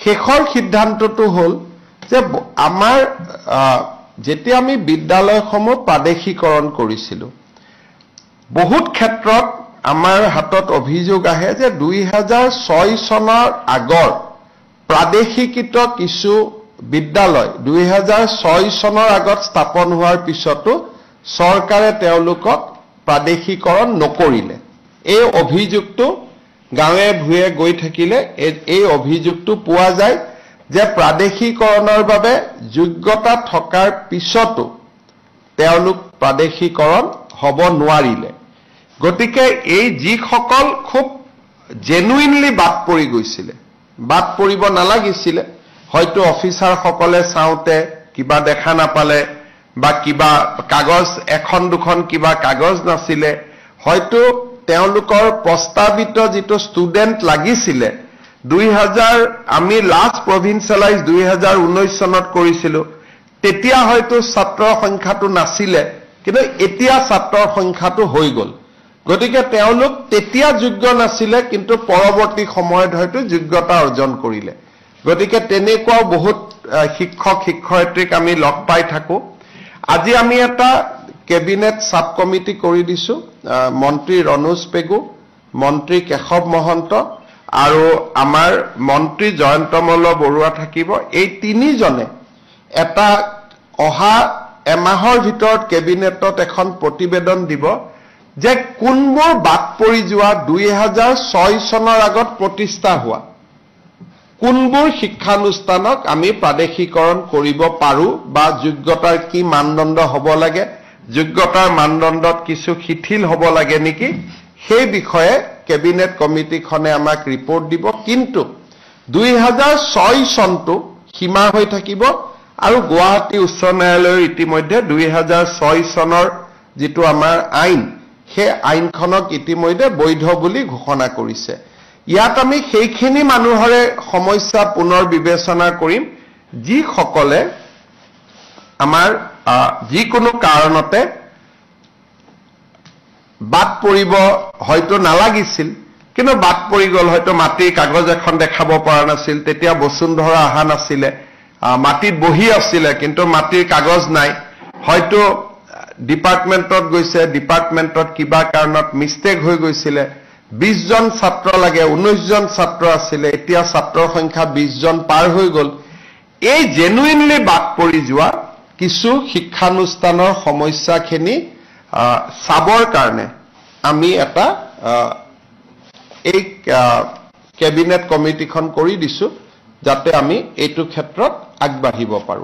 শেষৰ সিদ্ধান্তটো হ'ল যে আমাৰ যেতিয়া আমি বিদ্যালয়সমূহ প্ৰাদেশিকৰণ কৰিছিলোঁ বহুত ক্ষেত্ৰত আমাৰ হাতত অভিযোগ আহে যে 2006 চনৰ আগৰ প্ৰাদেশিকিত কিছু বিদ্যালয় 2006 চনৰ আগত স্থাপন হোৱাৰ পিছতো চৰকাৰে তেওঁলোকক প্ৰাদেশিকৰণ নকৰিলে এই অভিযোগটো গাঁৱে ভূঞে গৈ থাকিলে এই অভিযোগটো পোৱা যায় যে প্ৰাদেশিকৰণৰ বাবে যোগ্যতা থকাৰ পিছতো তেওঁলোক প্ৰাদেশিকৰণ হ'ব নোৱাৰিলে গতিকে এই যিসকল খুব জেনুইনলি বাদ পৰি গৈছিলে বাদ পৰিব নালাগিছিলে হয়তো অফিচাৰ সকলে চাওতে কিবা দেখা নাপালে বা কিবা কাগজ এখন দুখন কিবা কাগজ নাছিলে হয়তো তেওঁলোকৰ প্ৰস্তাবিত যেটো ষ্টুডেন্ট লাগিছিলে 2000 আমি লাষ্ট প্ৰভিন্সিয়েলাইজ 2019 চনত কৰিছিল তেতিয়া হয়তো ছাত্ৰৰ সংখ্যাটো নাছিলে কিন্তু এতিয়া ছাত্ৰৰ সংখ্যাটো হৈ গল গতিকে তেওঁলোক তেতিয়া যোগ্য নাছিলে কিন্তু পৰৱৰ্তী সময়ত হয়তো যোগ্যতা অৰ্জন কৰিলে গতিকে তেনেকুৱা বহুত শিক্ষক শিক্ষয়িত্ৰীক আমি লগ পাই থাকো আজি আমি এটা কেবিনেট সাব কমিটি কৰি দিছো মন্ত্ৰী ৰনোজ পেগু মন্ত্ৰী কেশৱ মহন্ত আৰু আমাৰ মন্ত্ৰী জয়ন্তমল্ল বৰুৱা থাকিব এই তিনিজনে এটা অহা এমাহৰ ভিতৰত কেবিনেটত এখন প্ৰতিবেদন দিব যে কোনবোৰ বাদ পৰি যোৱা 2006 চনৰ আগত প্ৰতিষ্ঠা হোৱা কোনবোৰ শিক্ষানুষ্ঠানক আমি প্ৰাদেশিকৰণ কৰিব পাৰো বা যোগ্যতাৰ কি মানদণ্ড হ'ব লাগে যোগ্যতাৰ মানদণ্ডত কিছু শিথিল হ'ব লাগে নেকি সেই বিষয়ে কেবিনেট কমিটিখনে আমাক ৰিপৰ্ট দিব কিন্তু 2006 চনটো সীমা হৈ থাকিব আৰু গুৱাহাটী উচ্চ ন্যায়ালয়ৰ ইতিমধ্যে 2006 চনৰ যেটো আমাৰ আইন সেই আইনখনক ইতিমধ্যে বৈধ বুলি ঘোষণা কৰিছে ইয়াত আমি সেইখিনি মানুহৰে সমস্যা পুনৰ বিবেচনা কৰিম যি সকলে আমাৰ যিকোনো কাৰণতে বাদ পৰিব হয়তো নালাগিছিল কিন্তু বাদ পৰি গল হয়তো মাটিৰ কাগজ এখন দেখাব পৰা নাছিল তেতিয়া বসুন্ধৰা আহা নাছিলে মাটিত বহি আছিল কিন্তু মাটিৰ কাগজ নাই হয়তো ডিপাৰ্টমেন্টত গৈছে ডিপাৰ্টমেন্টত কিবা কাৰণত মিস্টেক হৈ গৈছিল 20 জন ছাত্ৰ লাগে 19 জন ছাত্ৰ আছিল এতিয়া ছাত্ৰৰ সংখ্যা 20 জন পাৰ হৈ গল এই জেনুইনলি বাদ পৰি যোৱা কিছু শিক্ষানুষ্ঠানৰ সমস্যাখিনি সাবৰ কাৰণে আমি এটা এই কেবিনেট কমিটিখন কৰি দিছো যাতে আমি এইটো ক্ষেত্ৰত আগবাঢ়িব পাৰো